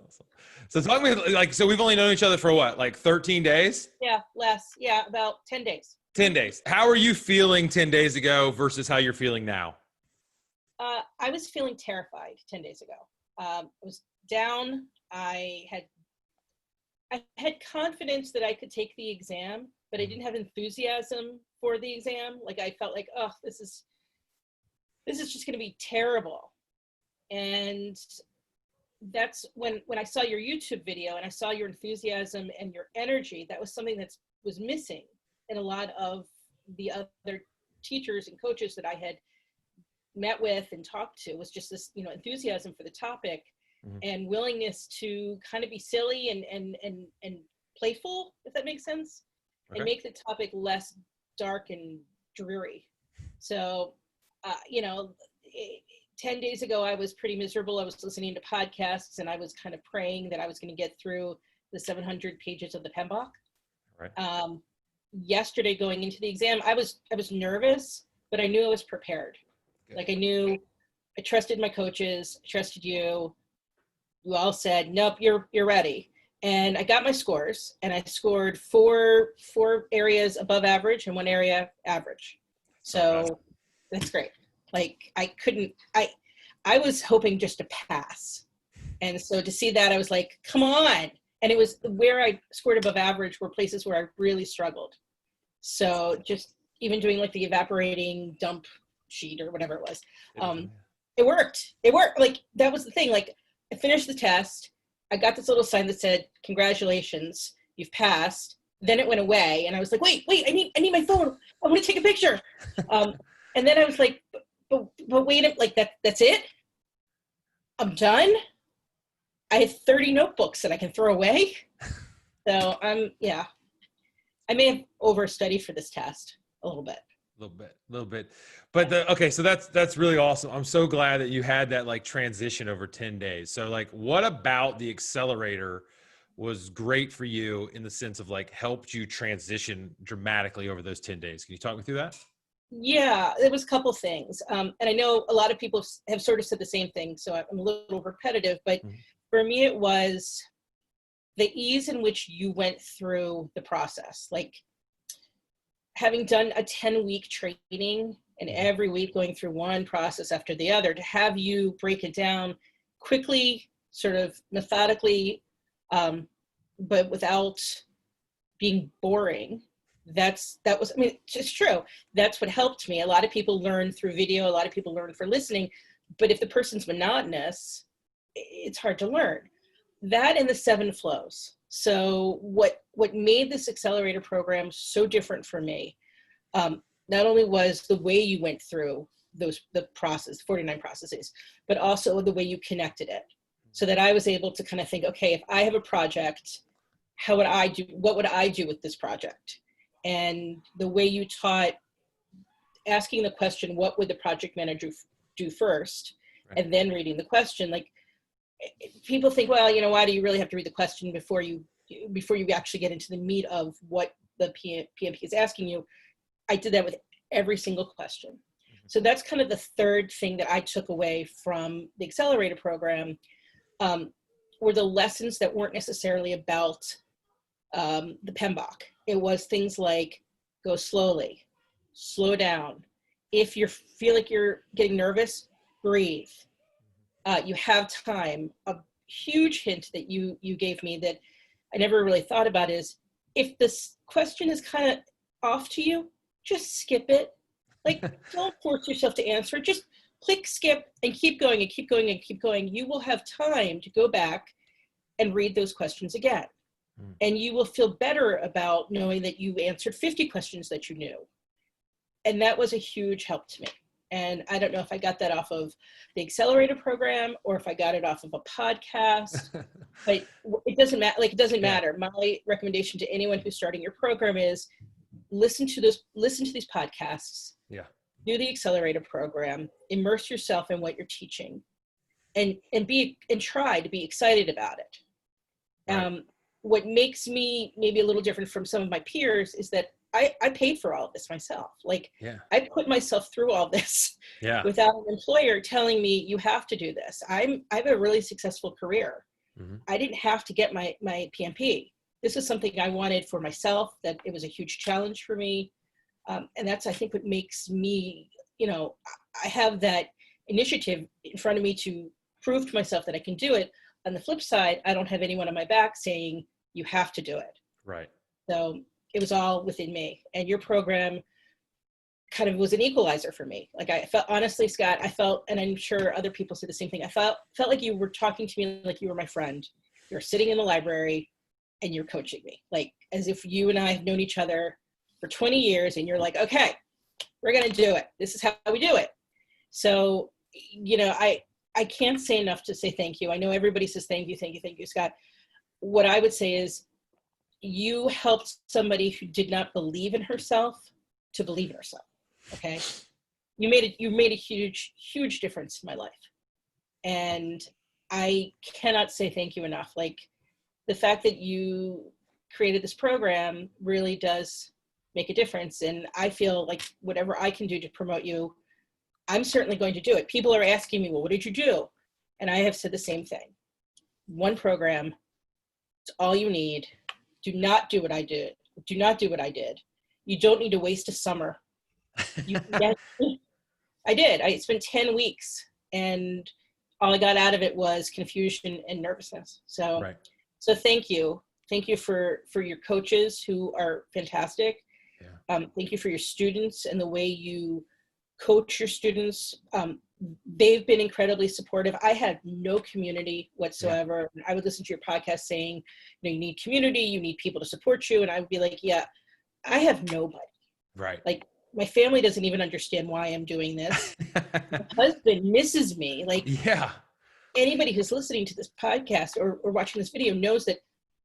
awesome. So talk to me, like, so we've only known each other for what, like 13 days? Yeah, less. Yeah, about 10 days. 10 days. How are you feeling 10 days ago versus how you're feeling now? I was feeling terrified 10 days ago. I was down. I had confidence that I could take the exam, but I didn't have enthusiasm for the exam. Like I felt like, oh, this is just going to be terrible. And that's when I saw your YouTube video and I saw your enthusiasm and your energy. That was something that was missing in a lot of the other teachers and coaches that I had met with and talked to, was just this, enthusiasm for the topic and willingness to kind of be silly and playful, if that makes sense, and make the topic less dark and dreary. So, 10 days ago, I was pretty miserable. I was listening to podcasts and I was kind of praying that I was going to get through the 700 pages of the PMBOK. Right. Yesterday, going into the exam, I was nervous, but I knew I was prepared. Good. Like I trusted my coaches, I trusted you. You all said, nope, you're ready. And I got my scores and I scored four areas above average and one area average. So that's great. Like I was hoping just to pass. And so to see that, I was like, come on. And it was where I scored above average were places where I really struggled. So just even doing like the evaporating dump sheet or whatever it was, it worked. Like that was the thing. Like I finished the test. I got this little sign that said, congratulations, you've passed. Then it went away. And I was like, wait, I need my phone. I want to take a picture. And then I was like, but wait, like that's it? I'm done? I have 30 notebooks that I can throw away. So I may have overstudied for this test a little bit. But okay, so that's really awesome. I'm so glad that you had that like transition over 10 days. So like, what about the Accelerator was great for you in the sense of like helped you transition dramatically over those 10 days? Can you talk me through that? Yeah, there was a couple things. And I know a lot of people have sort of said the same thing, so I'm a little repetitive, but for me, it was the ease in which you went through the process. Like having done a 10-week training and every week going through one process after the other, to have you break it down quickly, sort of methodically, but without being boring. It's true. That's what helped me. A lot of people learn through video. A lot of people learn for listening, but if the person's monotonous, it's hard to learn. That and the 7 flows. So what made this Accelerator program so different for me, not only was the way you went through the 49 processes, but also the way you connected it, so that I was able to kind of think, okay, if I have a project, what would I do with this project? And the way you taught asking the question, what would the project manager do first? Right. And then reading the question, like people think, well, why do you really have to read the question before you actually get into the meat of what the PMP is asking you? I did that with every single question. So that's kind of the third thing that I took away from the Accelerator program, were the lessons that weren't necessarily about the PMBOK. It was things like go slowly, slow down. If you feel like you're getting nervous, breathe. You have time. A huge hint that you gave me that I never really thought about is, if this question is kind of off to you, just skip it. Like, don't force yourself to answer. Just click skip and keep going and keep going and keep going. You will have time to go back and read those questions again. And you will feel better about knowing that you answered 50 questions that you knew. And that was a huge help to me. And I don't know if I got that off of the Accelerator program or if I got it off of a podcast, but it doesn't matter. Like, it doesn't matter. My recommendation to anyone who's starting your program is listen to these podcasts, do the Accelerator program, immerse yourself in what you're teaching, and try to be excited about it. Right. What makes me maybe a little different from some of my peers is that I paid for all of this myself. Like, I put myself through all this without an employer telling me you have to do this. I have a really successful career. I didn't have to get my PMP. This is something I wanted for myself, that it was a huge challenge for me. And that's, I think, what makes me, I have that initiative in front of me to prove to myself that I can do it. On the flip side, I don't have anyone on my back saying, you have to do it. Right. So it was all within me. And your program kind of was an equalizer for me. Like, I felt, honestly, Scott, I felt, and I'm sure other people say the same thing, I felt like you were talking to me like you were my friend. You're sitting in the library and you're coaching me, like as if you and I have known each other for 20 years, and you're like, okay, we're going to do it. This is how we do it. So, I can't say enough to say thank you. I know everybody says thank you, Scott. What I would say is, you helped somebody who did not believe in herself to believe in herself. Okay. You made a huge difference in my life. And I cannot say thank you enough. Like, the fact that you created this program really does make a difference. And I feel like whatever I can do to promote you, I'm certainly going to do it. People are asking me, well, what did you do? And I have said the same thing. One program, it's all you need. Do not do what I did. Do not do what I did. You don't need to waste a summer. I did. I spent 10 weeks, and all I got out of it was confusion and nervousness. So, right. So thank you. Thank you for your coaches, who are fantastic. Yeah. Thank you for your students and the way you coach your students. They've been incredibly supportive. I had no community whatsoever. Yeah. I would listen to your podcast saying, you need community, you need people to support you. And I would be like, yeah, I have nobody. Right. Like, my family doesn't even understand why I'm doing this. My husband misses me. Like, yeah. Anybody who's listening to this podcast or watching this video knows that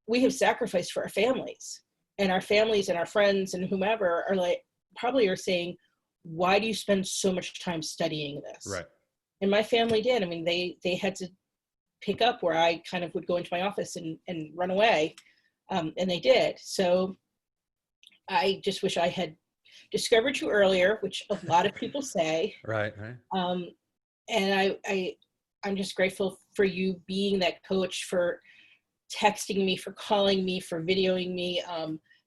we have sacrificed for our families, and our families and our friends and whomever are like, probably are saying, why do you spend so much time studying this? Right. And my family did. I mean, they had to pick up where I kind of would go into my office and run away. And they did. So I just wish I had discovered you earlier, which a lot of people say. Right. And I'm just grateful for you being that coach, for texting me, for calling me, for videoing me.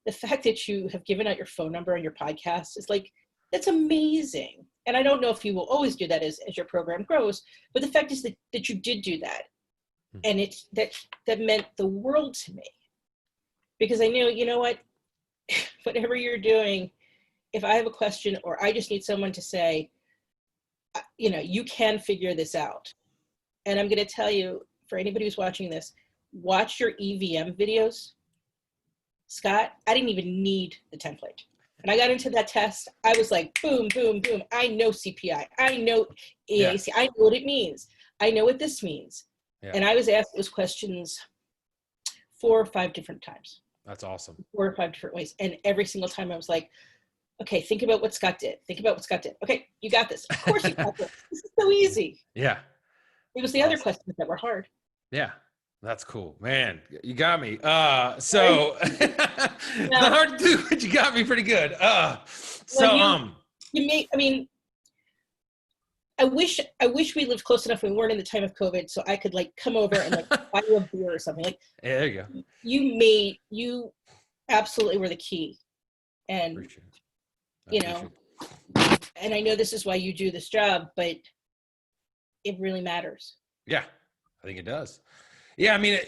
The fact that you have given out your phone number on your podcast is like, that's amazing. And I don't know if you will always do that as your program grows, but the fact is that you did do that. And it's that meant the world to me, because I knew, you know what, whatever you're doing, if I have a question or I just need someone to say, you can figure this out. And I'm going to tell you, for anybody who's watching this, watch your EVM videos. Scott, I didn't even need the template. When I got into that test, I was like, boom, boom, boom. I know CPI. I know EAC. Yeah. I know what it means. I know what this means. Yeah. And I was asked those questions 4 or 5 different times. That's awesome. 4 or 5 different ways. And every single time I was like, okay, think about what Scott did. Think about what Scott did. Okay, you got this. Of course you got this. This is so easy. Yeah. It was the other questions that were hard. Yeah. That's cool, man. You got me. So it's not hard to do, but you got me pretty good. You may, I mean, I wish we lived close enough. We weren't in the time of COVID, so I could like come over and like buy you a beer or something. Like, yeah, there you go. You absolutely were the key, and and I know this is why you do this job, but it really matters. Yeah, I think it does. Yeah, I mean,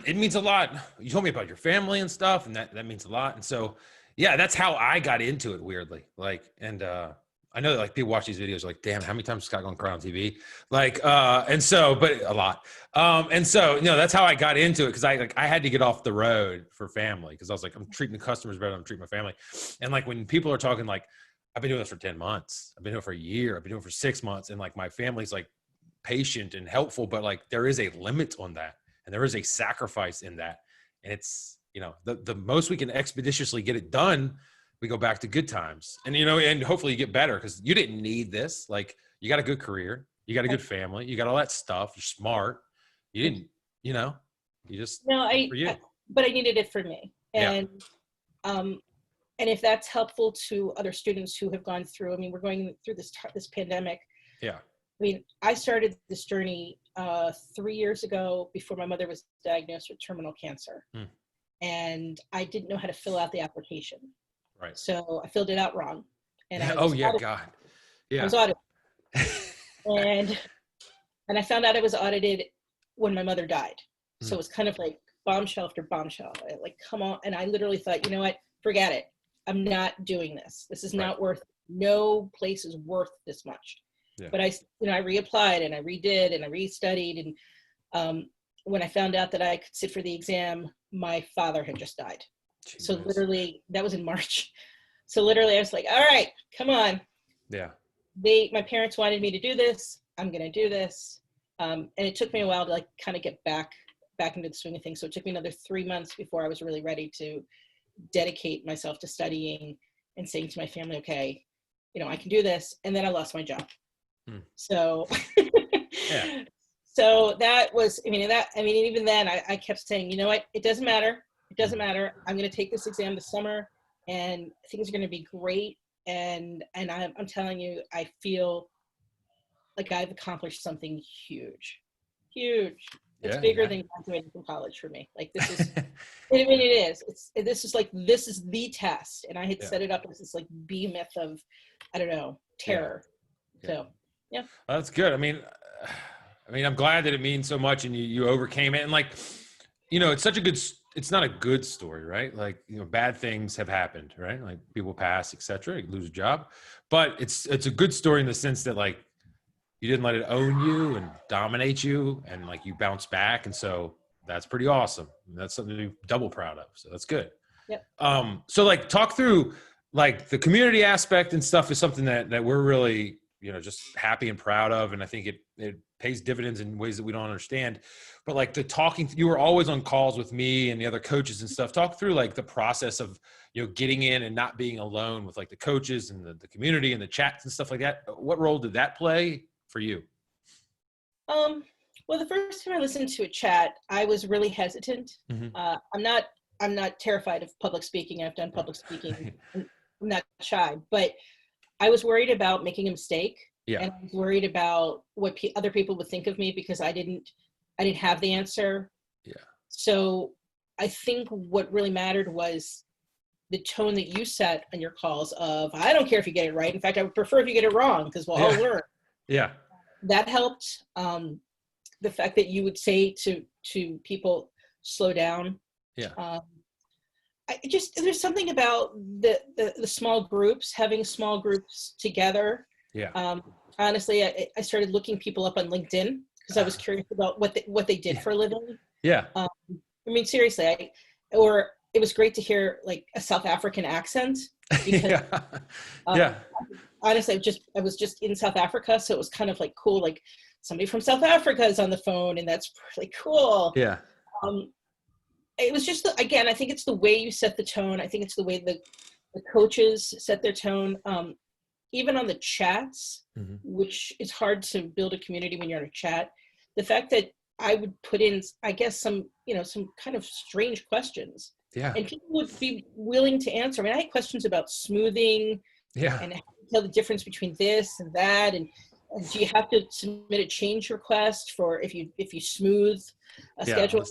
it means a lot. You told me about your family and stuff, and that means a lot. And so, yeah, that's how I got into it, weirdly. Like, and I know that like people watch these videos like, damn, how many times is Scott going to cry on TV? Like, and so, but a lot. And so, that's how I got into it, because I had to get off the road for family, because I was like, I'm treating the customers better than I'm treating my family. And like when people are talking like, I've been doing this for 10 months, I've been doing it for a year, I've been doing it for 6 months, and like my family's like patient and helpful, but like there is a limit on that. And there is a sacrifice in that. And it's, the most we can expeditiously get it done, we go back to good times. And, and hopefully you get better, because you didn't need this. Like, you got a good career, you got a good family, you got all that stuff. You're smart. You didn't, you just, but I needed it for me. And, and if that's helpful to other students who have gone through, I mean, we're going through this pandemic. Yeah. mean, I started this journey 3 years ago before my mother was diagnosed with terminal cancer. And I didn't know how to fill out the application. Right. So I filled it out wrong. And I Oh was yeah, audited. God. I Yeah. was audited. And I found out I was audited when my mother died. So it was kind of like bombshell after bombshell. Like, come on. And I literally thought, you know what? Forget it. I'm not doing this. This is not worth, no place is worth this much. Yeah. But I reapplied and I redid and I restudied. And when I found out that I could sit for the exam, my father had just died. Jeez. So literally, that was in March. So literally I was like, all right, come on. Yeah. My parents wanted me to do this. I'm going to do this. And it took me a while to like kind of get back into the swing of things. So it took me another 3 months before I was really ready to dedicate myself to studying and saying to my family, okay, you know, I can do this. And then I lost my job. So, yeah. So that was, even then I kept saying, you know what, it doesn't matter. It doesn't matter. I'm going to take this exam this summer and things are going to be great. And I'm telling you, I feel like I've accomplished something huge. It's bigger than graduating from college for me. Like this is, it is. This is the test. And I had set it up as this like behemoth of, I don't know, terror. Yeah. So, yeah. Well, that's good. I mean, I'm glad that it means so much and you overcame it. And like, you know, it's not a good story, right? Like, you know, bad things have happened, right? Like people pass, et cetera, you lose a job, but it's a good story in the sense that like, you didn't let it own you and dominate you and like you bounce back. And so that's pretty awesome. That's something to be double proud of. So that's good. Yep. So like talk through like the community aspect and stuff is something that we're really, you know, just happy and proud of. And I think it pays dividends in ways that we don't understand, but like you were always on calls with me and the other coaches and stuff. Talk through like the process of, you know, getting in and not being alone with like the coaches and the community and the chats and stuff like that. What role did that play for you? Well, the first time I listened to a chat, I was really hesitant. I'm not terrified of public speaking. I've done public speaking. I'm not shy, but I was worried about making a mistake. Yeah. And I was worried about what other people would think of me because I didn't have the answer. Yeah. So I think what really mattered was the tone that you set on your calls of, I don't care if you get it right. In fact, I would prefer if you get it wrong because we'll all learn. Yeah. That helped. The fact that you would say to people, slow down. Yeah. There's something about the small groups, having small groups together. Yeah. Honestly, I started looking people up on LinkedIn because I was curious about what they did for a living. Yeah. I mean, seriously, it was great to hear like a South African accent. Because, honestly, I was just in South Africa, so it was kind of like cool. Like somebody from South Africa is on the phone, and that's really cool. Yeah. It was just again, I think it's the way you set the tone. I think it's the way the coaches set their tone. Even on the chats, which is hard to build a community when you're in a chat. The fact that I would put in, I guess, some kind of strange questions. Yeah. And people would be willing to answer. I mean, I had questions about smoothing. Yeah. And how to tell the difference between this and that. And do you have to submit a change request for if you smooth a schedule?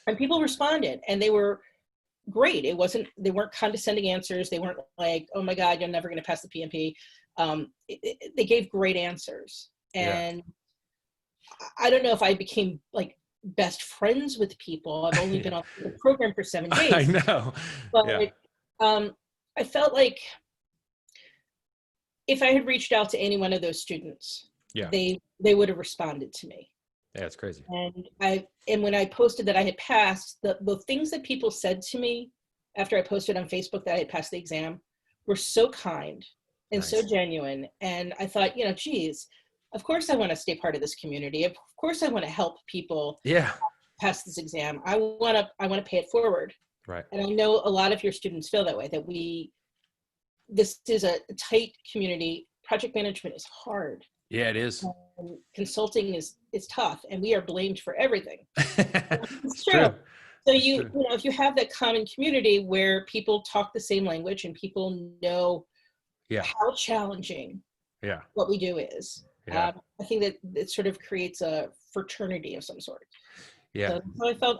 And people responded and they were great. They weren't condescending answers. They weren't like, oh my God, you're never going to pass the PMP. They gave great answers. And I don't know if I became like best friends with people. I've only been on the program for 7 days. I know. But I felt like if I had reached out to any one of those students, they would have responded to me. Yeah, it's crazy. And when I posted that I had passed, the things that people said to me after I posted on Facebook that I had passed the exam were so kind and so genuine. And I thought, geez, of course I want to stay part of this community. Of course I want to help people pass this exam. I want to pay it forward. Right. And I know a lot of your students feel that way, that this is a tight community. Project management is hard. Yeah, it is. And consulting is tough, and we are blamed for everything. It's true. So if you have that common community where people talk the same language and people know how challenging what we do is, Yeah. I think that it sort of creates a fraternity of some sort. Yeah. So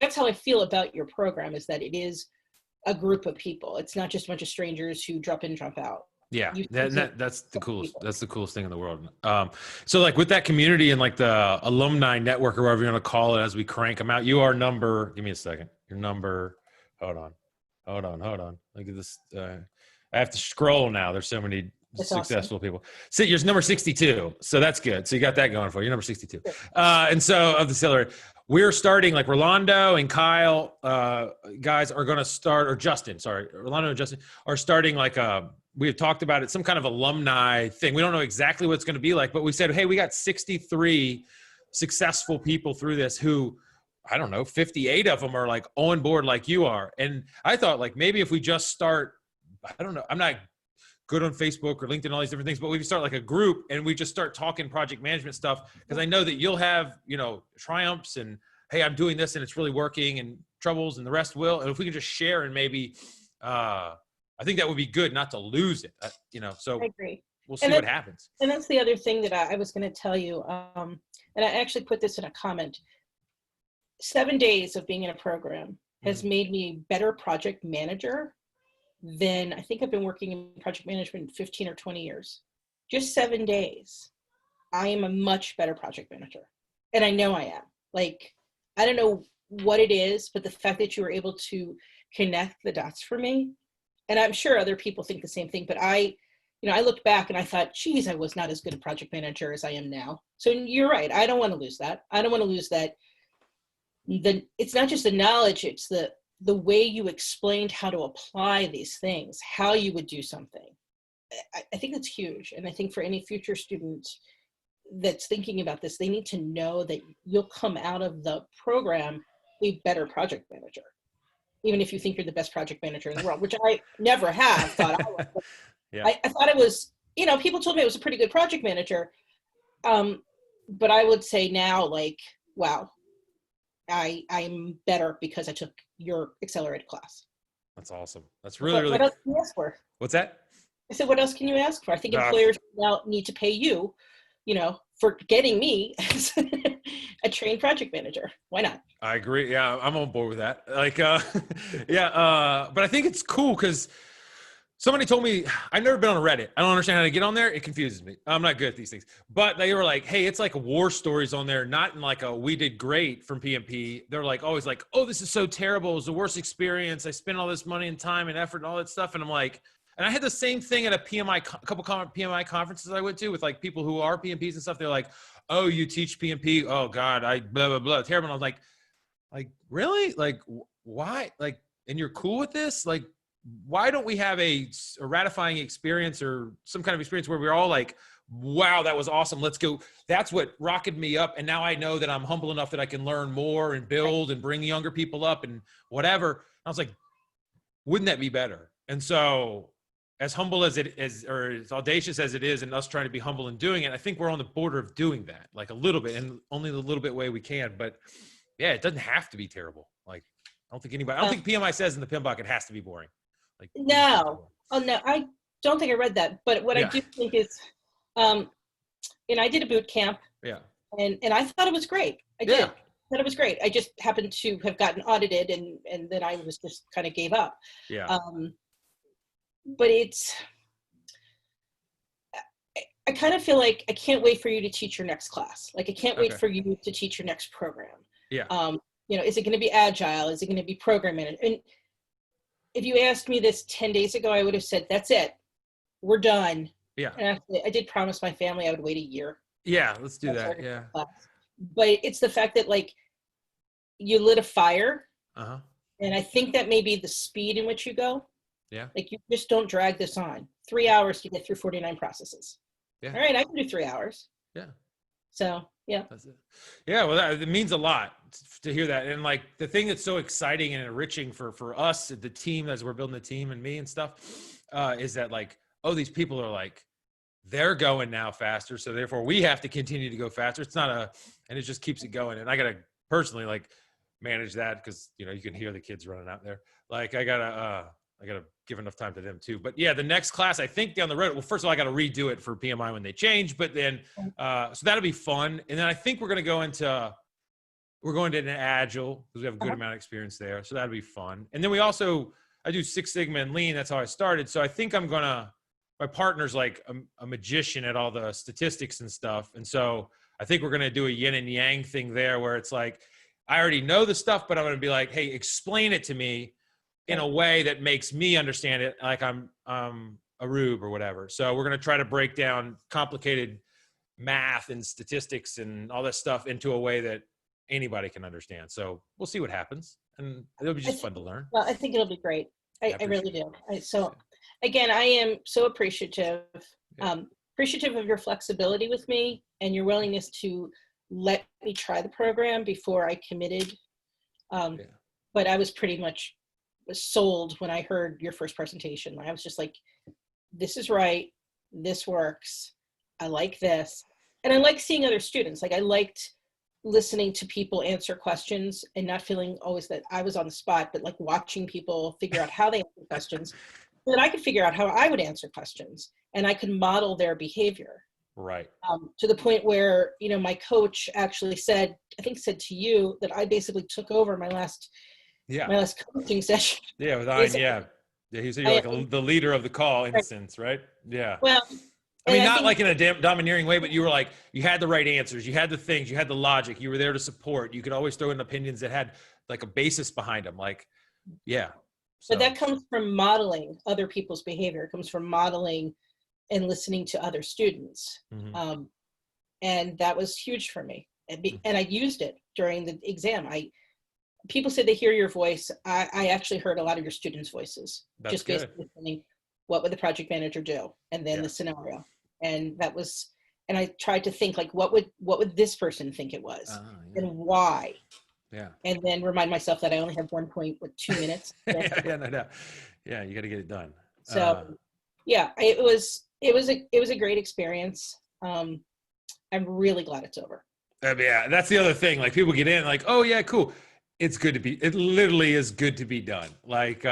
that's how I feel about your program, is that it is a group of people. It's not just a bunch of strangers who drop in, drop out. Yeah, You that's the coolest. people. That's the coolest thing in the world. So like with that community and like the alumni network or whatever you want to call it, as we crank them out, you are number. Give me a second. Your number. Hold on. Look at this. I have to scroll now. There's so many That's awesome. successful people. So you're number 62. So that's good. So you got that going for you. You're number 62. And so of the Accelerator, we're starting like Rolando and Kyle, guys are going to start, or Justin, sorry, Rolando and Justin are starting like we have talked about it, some kind of alumni thing. We don't know exactly what it's going to be like, but we said, hey, we got 63 successful people through this who, I don't know, 58 of them are like on board like you are. And I thought like maybe if we just start, I don't know, I'm not good on Facebook or LinkedIn, all these different things, but we can start like a group and we just start talking project management stuff. Cause I know that you'll have, triumphs and, hey, I'm doing this and it's really working, and troubles, and the rest will. And if we can just share and maybe, I think that would be good not to lose it, so I agree. We'll see what happens. And that's the other thing that I was going to tell you. And I actually put this in a comment. 7 days of being in a program has made me a better project manager than I think I've been working in project management 15 or 20 years. Just 7 days. I am a much better project manager. And I know I am. Like, I don't know what it is, but the fact that you were able to connect the dots for me, and I'm sure other people think the same thing, but I looked back and I thought, geez, I was not as good a project manager as I am now. So you're right. I don't want to lose that. I don't want to lose that. It's not just the knowledge, it's the way you explained how to apply these things, how you would do something. I think that's huge. And I think for any future student that's thinking about this, they need to know that you'll come out of the program a better project manager, even if you think you're the best project manager in the world, which I never have thought I was. Yeah. I thought it was, people told me I was a pretty good project manager. But I would say now, like, wow, I'm better because I took your Accelerator class. That's awesome. That's really, really. What else can you ask for? What's that? I said, what else can you ask for? I think employers now need to pay you, for getting me as a trained project manager. Why not? I agree. Yeah, I'm on board with that. Like, but I think it's cool because somebody told me, I've never been on Reddit. I don't understand how to get on there. It confuses me. I'm not good at these things. But they were like, hey, it's like war stories on there, not in like a we did great from PMP. They're like always like, oh, this is so terrible. It was the worst experience. I spent all this money and time and effort and all that stuff. And I'm like, and I had the same thing at a couple PMI conferences I went to with like people who are PMPs and stuff. They're like, oh, you teach PMP? Oh God, I blah, blah, blah. Terrible. And I was like, really? Like, why? Like, and you're cool with this? Like, why don't we have a ratifying experience or some kind of experience where we're all like, wow, that was awesome. Let's go. That's what rocketed me up. And now I know that I'm humble enough that I can learn more and build and bring younger people up and whatever. I was like, wouldn't that be better? And so as humble as it is, or as audacious as it is, and us trying to be humble in doing it, I think we're on the border of doing that, like a little bit, and only the little bit way we can. But yeah, it doesn't have to be terrible. Like, I don't think PMI says in the PMBOK it has to be boring. Like, no. Oh no, I don't think I read that. But what I do think is, I did a boot camp. Yeah. And I thought it was great. I did. I thought it was great. I just happened to have gotten audited, and then I was just kind of gave up. Yeah. But I kind of feel like I can't wait for you to teach your next class. Like, I can't wait for you to teach your next program. Yeah. Is it going to be agile? Is it going to be program management? And if you asked me this 10 days ago, I would have said, that's it. We're done. Yeah. And actually, I did promise my family I would wait a year. Yeah, let's do that. Yeah. But it's the fact that, like, you lit a fire. Uh-huh. And I think that may be the speed in which you go. Yeah. Like, you just don't drag this on. 3 hours to get through 49 processes. Yeah. All right, I can do 3 hours. Yeah. So, yeah. That's it. Yeah, well, it means a lot to hear that. And like, the thing that's so exciting and enriching for us, the team, as we're building the team and me and stuff, is that like, oh, these people are like, they're going now faster. So therefore we have to continue to go faster. It's not and it just keeps it going. And I got to personally like manage that because, you can hear the kids running out there. Like, I I got to give enough time to them too. But yeah, the next class, I think down the road, well, first of all, I got to redo it for PMI when they change, but then, so that'll be fun. And then I think we're going to an Agile because we have a good amount of experience there. So that'll be fun. And then I do Six Sigma and Lean. That's how I started. So I think my partner's like a magician at all the statistics and stuff. And so I think we're going to do a yin and yang thing there where it's like, I already know the stuff, but I'm going to be like, hey, explain it to me in a way that makes me understand it. Like I'm a rube or whatever. So we're going to try to break down complicated math and statistics and all that stuff into a way that anybody can understand. So we'll see what happens, and it'll be just fun to learn. Well, I think it'll be great. I really do. So again, I am so appreciative of your flexibility with me and your willingness to let me try the program before I committed. But I was pretty much sold when I heard your first presentation. I was just like, this is right. This works. I like this. And I like seeing other students. Like I liked listening to people answer questions and not feeling always that I was on the spot, but like watching people figure out how they answer questions so that I could figure out how I would answer questions and I could model their behavior. Right. To the point where, my coach actually said to you that I basically took over my last coaching session. Yeah, with Ian, yeah. He said you're like the leader of the call in a sense, right? Yeah. Well, I mean, not like in a domineering way, but you were like, you had the right answers, you had the things, you had the logic, you were there to support. You could always throw in opinions that had like a basis behind them. Like, yeah. So. But that comes from modeling other people's behavior. It comes from modeling and listening to other students. Mm-hmm. And that was huge for me. And I used it during the exam. People said they hear your voice. I actually heard a lot of your students' voices. That's just good. Basically listening, what would the project manager do? And then the scenario. And and I tried to think like, what would this person think it was? And why? Yeah. And then remind myself that I only have 1.2 minutes. No. Yeah, you got to get it done. So it was a great experience. I'm really glad it's over. Yeah, that's the other thing. Like people get in like, oh yeah, cool. It literally is good to be done. Like,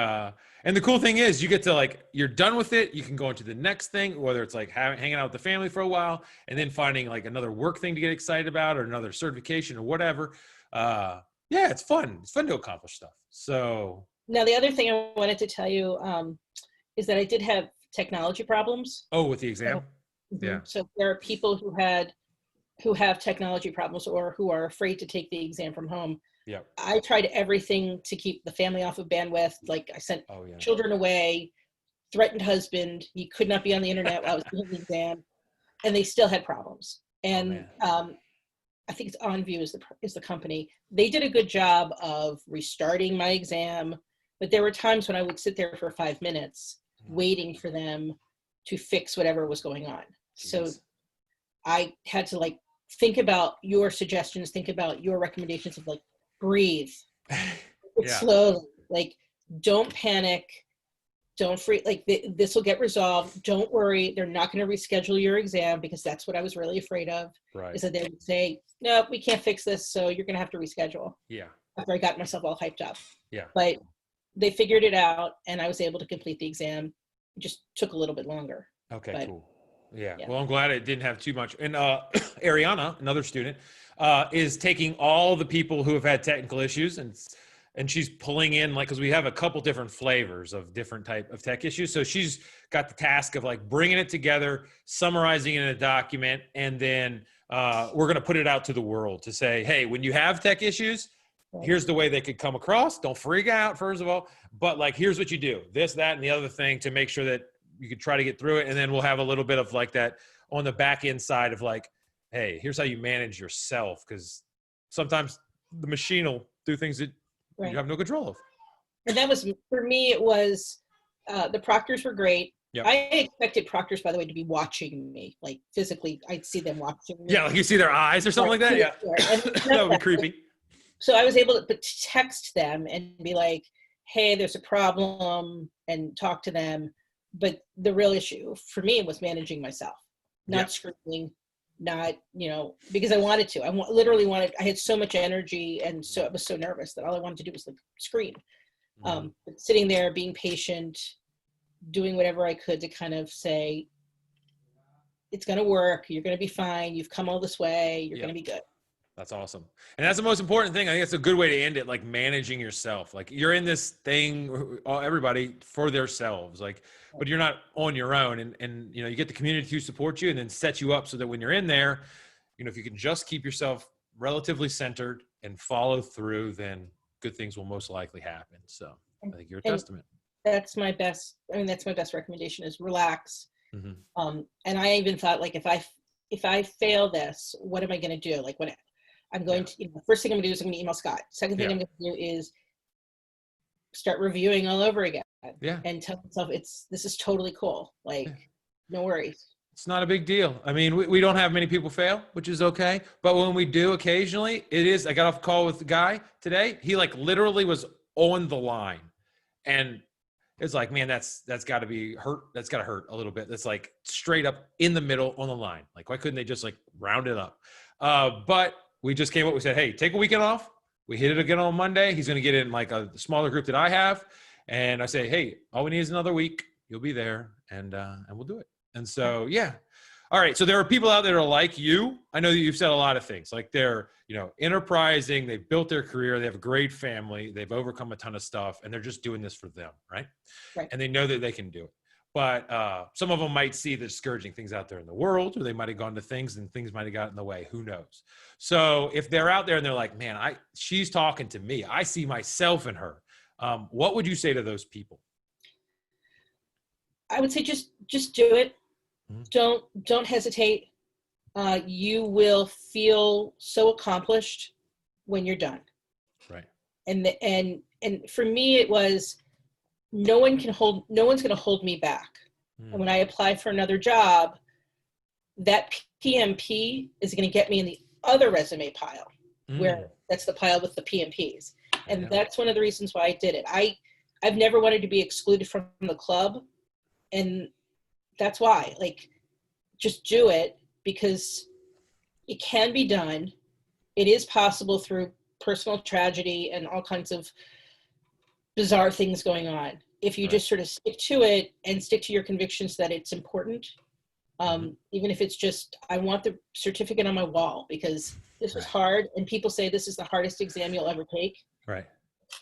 and the cool thing is you get to you're done with it. You can go into the next thing, whether it's like hanging out with the family for a while and then finding like another work thing to get excited about or another certification or whatever. Yeah, it's fun. It's fun to accomplish stuff. So now the other thing I wanted to tell you is that I did have technology problems. Oh, with the exam? So, yeah. So there are people who have technology problems or who are afraid to take the exam from home. Yeah. I tried everything to keep the family off of bandwidth. Like I sent children away, threatened husband. He could not be on the internet while I was doing the exam, and they still had problems. And I think it's OnView is the company. They did a good job of restarting my exam, but there were times when I would sit there for 5 minutes waiting for them to fix whatever was going on. Jeez. So I had to think about your suggestions, think about your recommendations of breathe, slowly, don't panic, don't freak, this will get resolved. Don't worry. They're not going to reschedule your exam because that's what I was really afraid of. Right. Is that they would say, no, we can't fix this. So you're going to have to reschedule. Yeah. After I got myself all hyped up. Yeah. But they figured it out and I was able to complete the exam. It just took a little bit longer. Okay, cool. Yeah. Well, I'm glad it didn't have too much. And Ariana, another student, is taking all the people who have had technical issues and she's pulling in because we have a couple different flavors of different type of tech issues. So she's got the task of bringing it together, summarizing it in a document, and then we're going to put it out to the world to say, hey, when you have tech issues, here's the way they could come across. Don't freak out, first of all, but here's what you do, this, that, and the other thing to make sure that you could try to get through it. And then we'll have a little bit of that on the back end side of hey, here's how you manage yourself. Cause sometimes the machine will do things that you have no control of. And that was, for me, it was, the proctors were great. Yep. I expected proctors, by the way, to be watching me, physically. I'd see them watching me. Yeah. You see their eyes or something like that. Yeah. That would be creepy. So I was able to text them and be like, hey, there's a problem, and talk to them. But the real issue for me was managing myself, not screaming, not, because I wanted to. I literally wanted, I had so much energy and so I was so nervous that all I wanted to do was scream. But sitting there, being patient, doing whatever I could to kind of say, it's going to work. You're going to be fine. You've come all this way. You're going to be good. That's awesome. And that's the most important thing. I think it's a good way to end it. Like managing yourself, like you're in this thing, everybody for themselves, like, but you're not on your own. And, you know, you get the community to support you and then set you up so that when you're in there, you know, if you can just keep yourself relatively centered and follow through, then good things will most likely happen. So I think you're a testament. That's my best. I mean, that's my best recommendation is relax. And I even thought, like, if I fail this, what am I going to do? Like, when I'm going to, you know, the first thing I'm going to do is I'm going to email Scott. Second thing I'm going to do is start reviewing all over again. And tell myself this is totally cool. Like, no worries. It's not a big deal. I mean, we don't have many people fail, which is okay. But when we do occasionally, it is. I got off a call with the guy today. He like literally was on the line, and it's like, man, that's got to be hurt. That's got to hurt a little bit. That's like straight up in the middle on the line. Like, why couldn't they just like round it up? But we just came up. We said, hey, take a weekend off. We hit it again on Monday. He's going to get in like a smaller group that I have. And I say, hey, all we need is another week. You'll be there, and we'll do it. And so, yeah. All right. So there are people out there that are like you. I know that you've said a lot of things, like they're, you know, enterprising. They've built their career. They have a great family. They've overcome a ton of stuff, and they're just doing this for them. Right. And they know that they can do it. But some of them might see the discouraging things out there in the world, or they might have gone to things and things might have gotten in the way. Who knows? So if they're out there and they're like, man, she's talking to me. I see myself in her. What would you say to those people? I would say just do it. Don't hesitate. You will feel so accomplished when you're done. Right. And for me, it was no one's going to hold me back. And when I apply for another job, that PMP is going to get me in the other resume pile, where that's the pile with the PMPs. And that's one of the reasons why I did it. I've never wanted to be excluded from the club. And that's why, like, just do it, because it can be done. It is possible through personal tragedy and all kinds of bizarre things going on. If you just sort of stick to it and stick to your convictions that it's important, even if it's just, I want the certificate on my wall because this was hard. And people say this is the hardest exam you'll ever take. Right.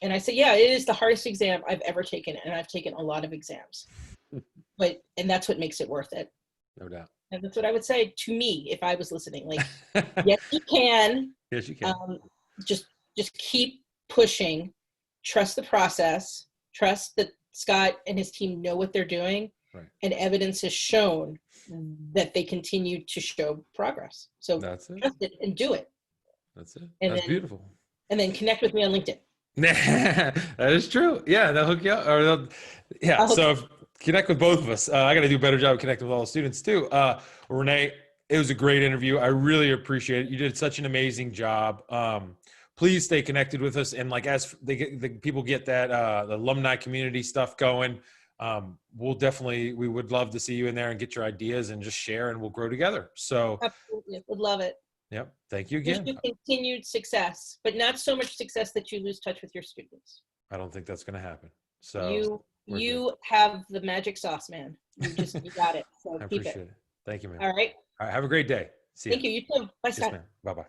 And I say, yeah, it is the hardest exam I've ever taken. And I've taken a lot of exams. And that's what makes it worth it. No doubt. And that's what I would say to me if I was listening. Like, yes, you can. Yes, you can. Just keep pushing. Trust the process. Trust that Scott and his team know what they're doing. Right. And evidence has shown that they continue to show progress. So that's it. Trust it and do it. That's it. And that's then, beautiful. And then connect with me on LinkedIn. That is true. Yeah, they'll hook you up. So connect with both of us. I got to do a better job connecting with all the students too. Renee, it was a great interview. I really appreciate it. You did such an amazing job. Please stay connected with us. And like, as the people get that, the alumni community stuff going, we would love to see you in there and get your ideas and just share, and we'll grow together. So absolutely. Would love it. Yep. Thank you again. Wish you continued success, but not so much success that you lose touch with your students. I don't think that's going to happen. So you have the magic sauce, man. You got it. So I appreciate it. Thank you, man. All right. Have a great day. See you. Thank you. You too. Bye, Scott. Yes, bye-bye.